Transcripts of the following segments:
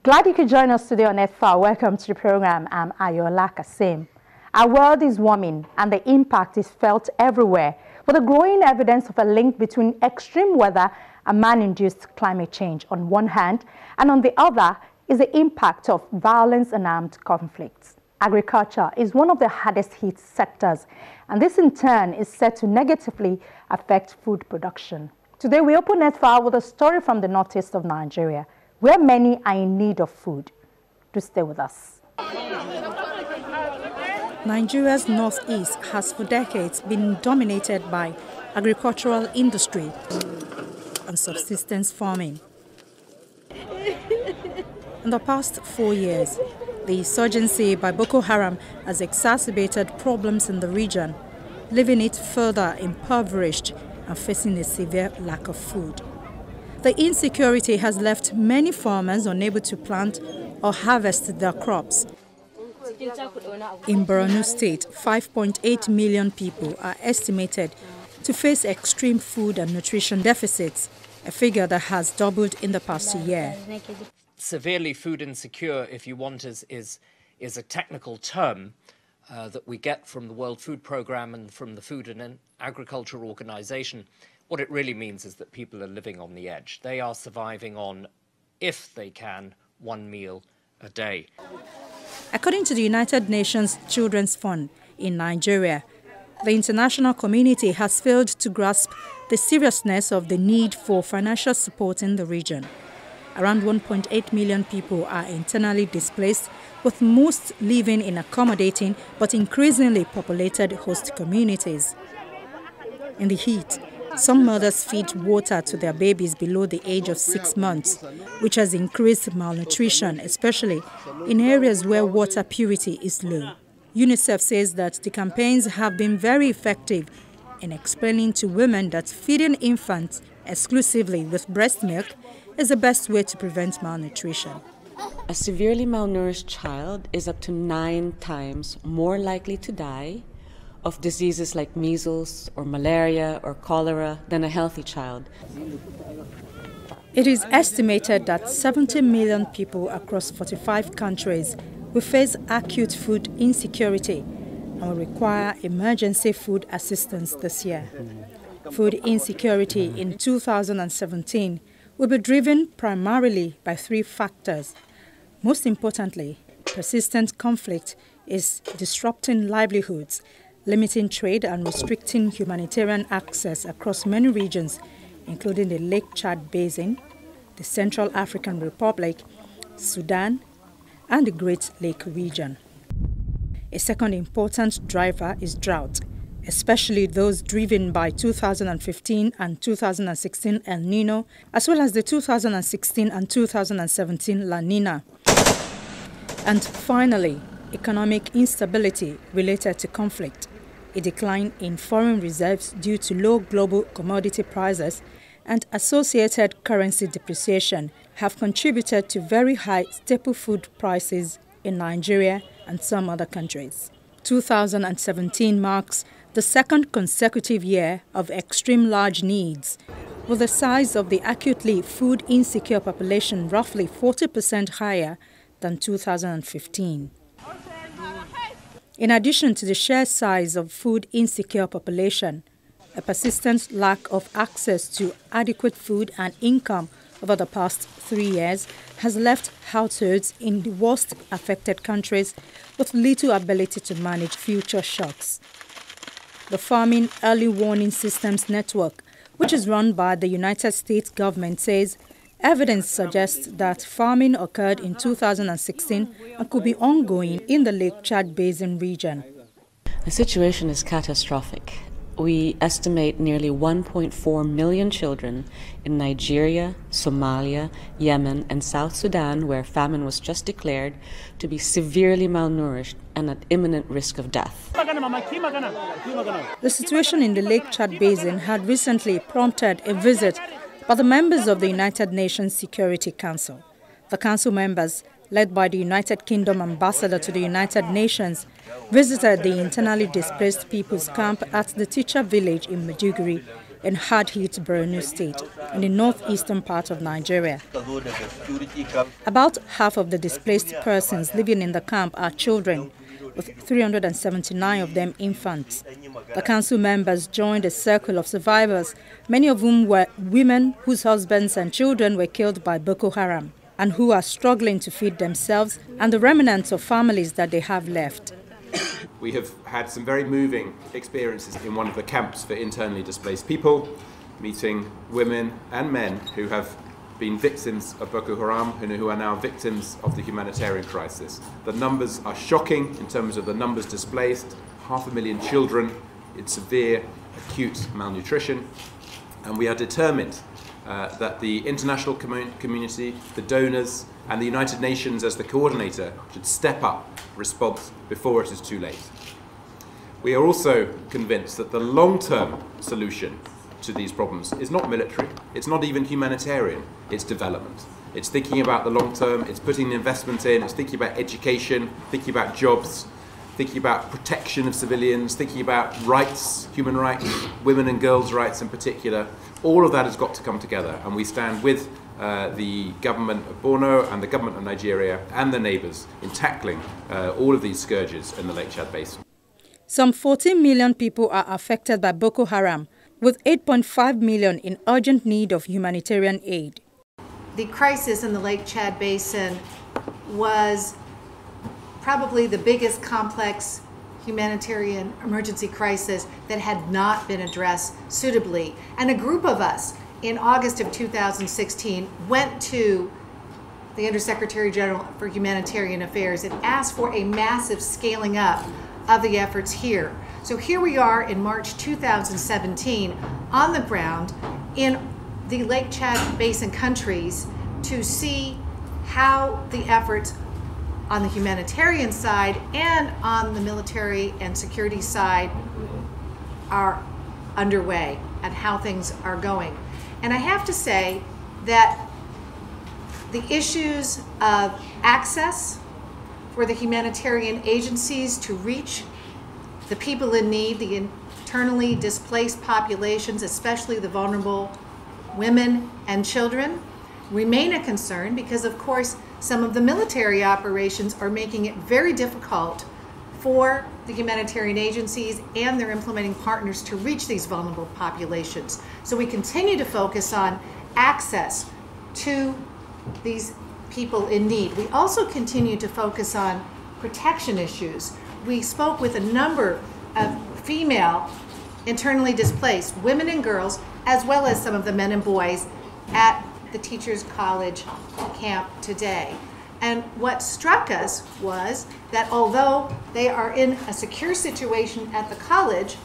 Glad you could join us today on Earth. Welcome to the program. I'm Ayola Kasim. Our world is warming and the impact is felt everywhere, with a growing evidence of a link between extreme weather and man-induced climate change on one hand, and on the other is the impact of violence and armed conflicts. Agriculture is one of the hardest hit sectors, and this in turn is set to negatively affect food production. Today we open Earth with a story from the northeast of Nigeria, where many are in need of food. Do stay with us. Nigeria's northeast has for decades been dominated by agricultural industry and subsistence farming. In the past 4 years, the insurgency by Boko Haram has exacerbated problems in the region, leaving it further impoverished and facing a severe lack of food. The insecurity has left many farmers unable to plant or harvest their crops. In Borno State, 5.8 million people are estimated to face extreme food and nutrition deficits, a figure that has doubled in the past year. Severely food insecure, if you want, is a technical term that we get from the World Food Programme and from the Food and Agriculture Organization. What it really means is that people are living on the edge. They are surviving on, if they can, one meal a day. According to the United Nations Children's Fund in Nigeria, the international community has failed to grasp the seriousness of the need for financial support in the region. Around 1.8 million people are internally displaced, with most living in accommodating but increasingly populated host communities. In the heat, some mothers feed water to their babies below the age of 6 months, which has increased malnutrition, especially in areas where water purity is low. UNICEF says that the campaigns have been very effective in explaining to women that feeding infants exclusively with breast milk is the best way to prevent malnutrition. A severely malnourished child is up to 9 times more likely to die of diseases like measles or malaria or cholera than a healthy child. It is estimated that 70 million people across 45 countries will face acute food insecurity and will require emergency food assistance this year. Food insecurity in 2017 will be driven primarily by 3 factors. Most importantly, persistent conflict is disrupting livelihoods, limiting trade and restricting humanitarian access across many regions, including the Lake Chad Basin, the Central African Republic, Sudan, and the Great Lake region. A second important driver is drought, especially those driven by 2015 and 2016 El Nino, as well as the 2016 and 2017 La Nina. And finally, economic instability related to conflict, a decline in foreign reserves due to low global commodity prices and associated currency depreciation have contributed to very high staple food prices in Nigeria and some other countries. 2017 marks the second consecutive year of extreme large needs, with the size of the acutely food insecure population roughly 40% higher than 2015. In addition to the sheer size of food insecure population, a persistent lack of access to adequate food and income over the past 3 years has left households in the worst affected countries with little ability to manage future shocks. The Famine Early Warning Systems Network, which is run by the United States government, says evidence suggests that famine occurred in 2016 and could be ongoing in the Lake Chad Basin region. The situation is catastrophic. We estimate nearly 1.4 million children in Nigeria, Somalia, Yemen, and South Sudan, where famine was just declared, to be severely malnourished and at imminent risk of death. The situation in the Lake Chad Basin had recently prompted a visit by the members of the United Nations Security Council. The council members, led by the United Kingdom ambassador to the United Nations, visited the internally displaced people's camp at the Teacher village in Maiduguri in hard-hit Borno State, in the northeastern part of Nigeria. About half of the displaced persons living in the camp are children, with 379 of them infants. The council members joined a circle of survivors, many of whom were women whose husbands and children were killed by Boko Haram, and who are struggling to feed themselves and the remnants of families that they have left. We have had some very moving experiences in one of the camps for internally displaced people, meeting women and men who have been victims of Boko Haram and who are now victims of the humanitarian crisis. The numbers are shocking in terms of the numbers displaced, 500,000 children in severe acute malnutrition, and we are determined that the international community, the donors and the United Nations as the coordinator should step up response before it is too late. We are also convinced that the long-term solution to these problems is not military, it's not even humanitarian, it's development. It's thinking about the long term, it's putting investment in, it's thinking about education, thinking about jobs, thinking about protection of civilians, thinking about rights, human rights, women and girls' rights in particular. All of that has got to come together, and we stand with the government of Borno and the government of Nigeria and the neighbours in tackling all of these scourges in the Lake Chad Basin. Some 14 million people are affected by Boko Haram, with 8.5 million in urgent need of humanitarian aid. The crisis in the Lake Chad Basin was probably the biggest complex humanitarian emergency crisis that had not been addressed suitably. And a group of us in August of 2016 went to the Undersecretary General for Humanitarian Affairs and asked for a massive scaling up of the efforts here. So here we are in March 2017 on the ground in the Lake Chad Basin countries to see how the efforts on the humanitarian side and on the military and security side are underway and how things are going. And I have to say that the issues of access for the humanitarian agencies to reach the people in need, the internally displaced populations, especially the vulnerable women and children, remain a concern because, of course, some of the military operations are making it very difficult for the humanitarian agencies and their implementing partners to reach these vulnerable populations. So we continue to focus on access to these people in need. We also continue to focus on protection issues. We spoke with a number of female internally displaced women and girls, as well as some of the men and boys at the Teachers College camp today. And what struck us was that although they are in a secure situation at the college,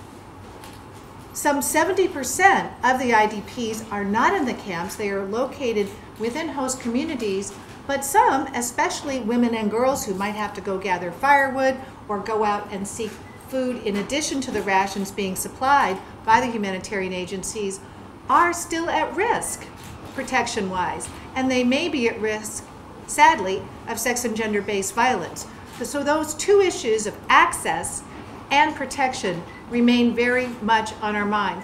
some 70% of the IDPs are not in the camps. They are located within host communities, but some, especially women and girls who might have to go gather firewood or go out and seek food in addition to the rations being supplied by the humanitarian agencies, are still at risk protection-wise, and they may be at risk, sadly, of sex and gender-based violence. So those two issues of access and protection remain very much on our mind.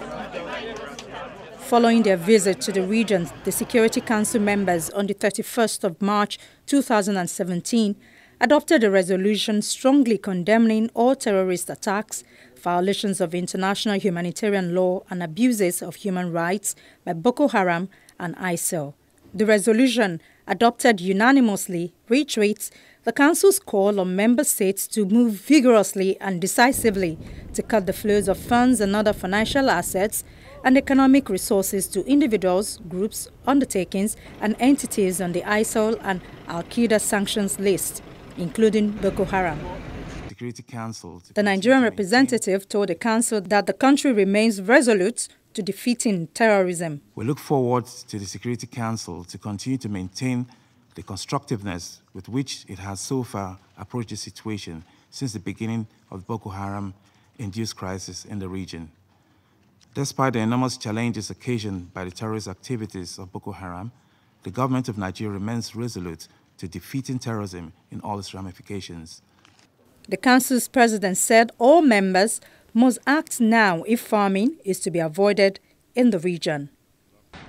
Following their visit to the region, the Security Council members on the 31st of March 2017 adopted a resolution strongly condemning all terrorist attacks, violations of international humanitarian law and abuses of human rights by Boko Haram and ISIL. The resolution, adopted unanimously, reiterates the Council's call on member states to move vigorously and decisively to cut the flows of funds and other financial assets and economic resources to individuals, groups, undertakings, and entities on the ISIL and Al-Qaeda sanctions list, including Boko Haram. The Nigerian representative told the Council that the country remains resolute to defeating terrorism. We look forward to the Security Council to continue to maintain the constructiveness with which it has so far approached the situation since the beginning of the Boko Haram-induced crisis in the region. Despite the enormous challenges occasioned by the terrorist activities of Boko Haram, the government of Nigeria remains resolute to defeating terrorism in all its ramifications. The Council's president said all members must act now if famine is to be avoided in the region.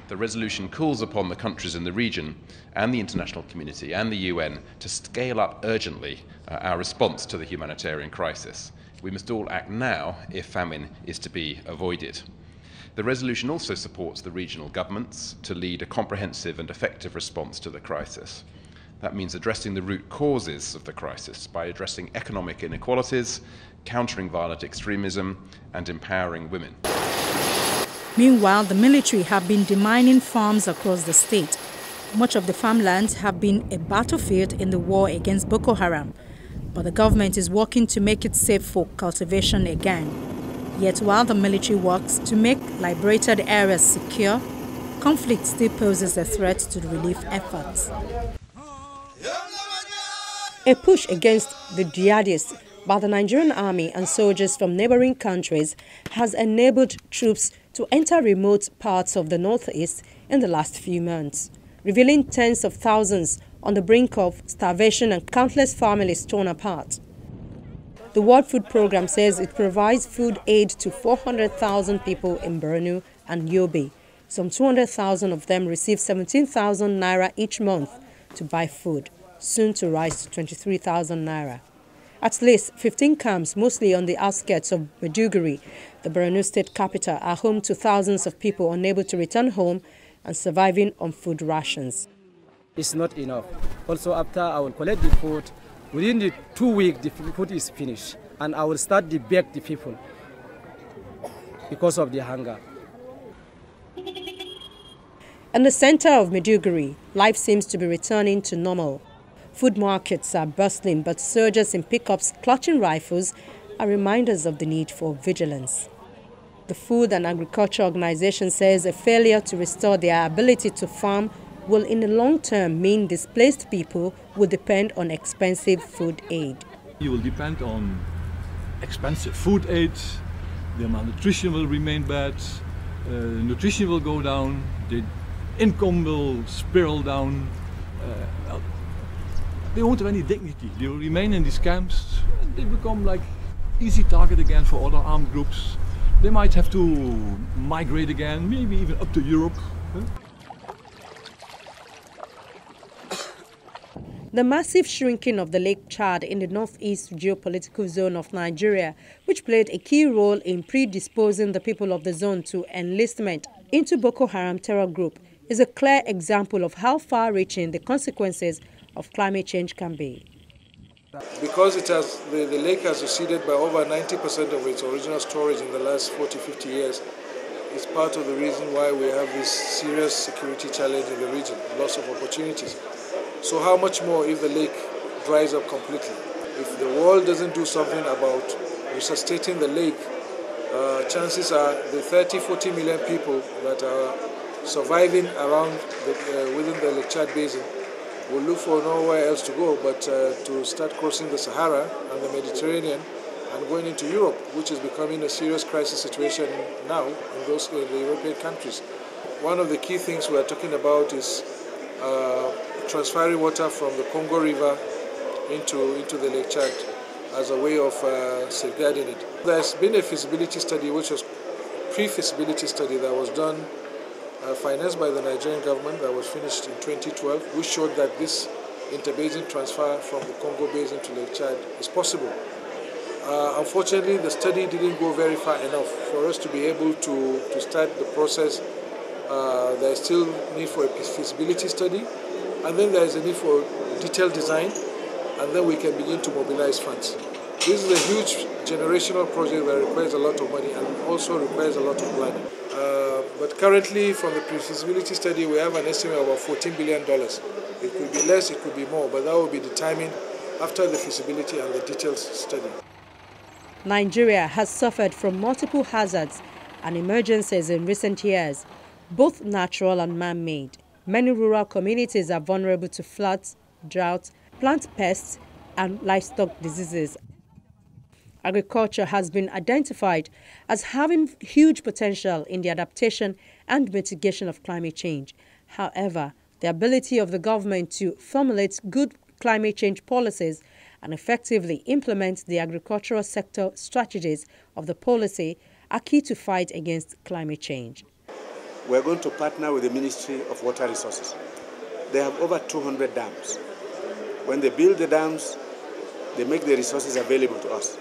The resolution calls upon the countries in the region and the international community and the UN to scale up urgently our response to the humanitarian crisis. We must all act now if famine is to be avoided. The resolution also supports the regional governments to lead a comprehensive and effective response to the crisis. That means addressing the root causes of the crisis by addressing economic inequalities, countering violent extremism, and empowering women. Meanwhile, the military have been demining farms across the state. Much of the farmlands have been a battlefield in the war against Boko Haram, but the government is working to make it safe for cultivation again. Yet while the military works to make liberated areas secure, conflict still poses a threat to the relief efforts. A push against the jihadists by the Nigerian army and soldiers from neighboring countries has enabled troops to enter remote parts of the northeast in the last few months, revealing tens of thousands on the brink of starvation and countless families torn apart. The World Food Programme says it provides food aid to 400,000 people in Borno and Yobe. Some 200,000 of them receive 17,000 naira each month to buy food, soon to rise to 23,000 naira. At least 15 camps, mostly on the outskirts of Maiduguri, the Borno state capital, are home to thousands of people unable to return home and surviving on food rations. It's not enough. Also, after I will collect the food, within the 2 weeks, the food is finished, and I will start to beg the people because of the hunger. In the center of Maiduguri, life seems to be returning to normal. Food markets are bustling, but soldiers in pickups clutching rifles are reminders of the need for vigilance. The Food and Agriculture Organization says a failure to restore their ability to farm will in the long term mean displaced people will depend on expensive food aid. You will depend on expensive food aid, the malnutrition will remain bad, nutrition will go down, the income will spiral down. They won't have any dignity. They will remain in these camps. They become like easy target again for other armed groups. They might have to migrate again, maybe even up to Europe. The massive shrinking of the Lake Chad in the northeast geopolitical zone of Nigeria, which played a key role in predisposing the people of the zone to enlistment into Boko Haram terror group, is a clear example of how far-reaching the consequences of climate change can be. Because the lake has receded by over 90% of its original storage in the last 40-50 years, it's part of the reason why we have this serious security challenge in the region, loss of opportunities. So how much more if the lake dries up completely? If the world doesn't do something about resuscitating the lake, chances are the 30-40 million people that are surviving around within the Lake Chad Basin will look for nowhere else to go but to start crossing the Sahara and the Mediterranean and going into Europe, which is becoming a serious crisis situation now in the European countries. One of the key things we are talking about is transferring water from the Congo River into the Lake Chad as a way of safeguarding it. There's been a feasibility study, which was pre-feasibility study that was done financed by the Nigerian government, that was finished in 2012, which showed that this interbasin transfer from the Congo Basin to Lake Chad is possible. Unfortunately, the study didn't go very far enough for us to be able to start the process. There is still need for a feasibility study, and then there is a need for detailed design, and then we can begin to mobilize funds. This is a huge generational project that requires a lot of money and also requires a lot of planning. But currently, from the pre-feasibility study, we have an estimate of about $14 billion. It could be less, it could be more, but that will be determined after the feasibility and the detailed study. Nigeria has suffered from multiple hazards and emergencies in recent years, both natural and man-made. Many rural communities are vulnerable to floods, droughts, plant pests, and livestock diseases. Agriculture has been identified as having huge potential in the adaptation and mitigation of climate change. However, the ability of the government to formulate good climate change policies and effectively implement the agricultural sector strategies of the policy are key to fight against climate change. we're going to partner with the Ministry of Water Resources. They have over 200 dams. When they build the dams, they make the resources available to us.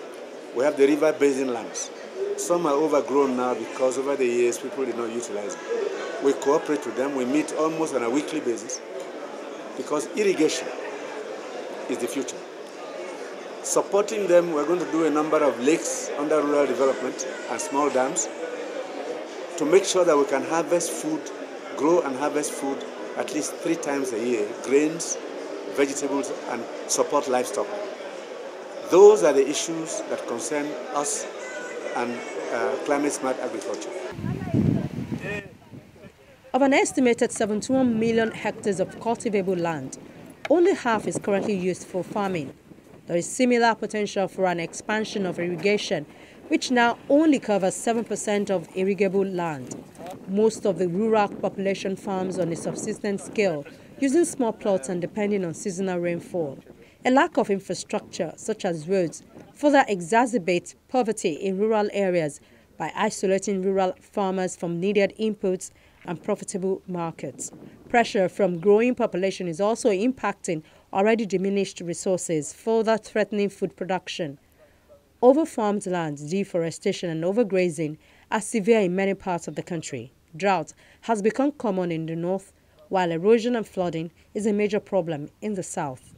We have the river basin lands. Some are overgrown now because over the years people did not utilize them. We cooperate with them. We meet almost on a weekly basis because irrigation is the future. Supporting them, we're going to do a number of lakes under rural development and small dams to make sure that we can harvest food, grow and harvest food at least 3 times a year, grains, vegetables, and support livestock. Those are the issues that concern us and climate-smart agriculture. Of an estimated 71 million hectares of cultivable land, only half is currently used for farming. There is similar potential for an expansion of irrigation, which now only covers 7% of irrigable land. Most of the rural population farms on a subsistence scale, using small plots and depending on seasonal rainfall. A lack of infrastructure, such as roads, further exacerbates poverty in rural areas by isolating rural farmers from needed inputs and profitable markets. Pressure from growing population is also impacting already diminished resources, further threatening food production. Overfarmed land, deforestation and overgrazing are severe in many parts of the country. Drought has become common in the north, while erosion and flooding is a major problem in the south.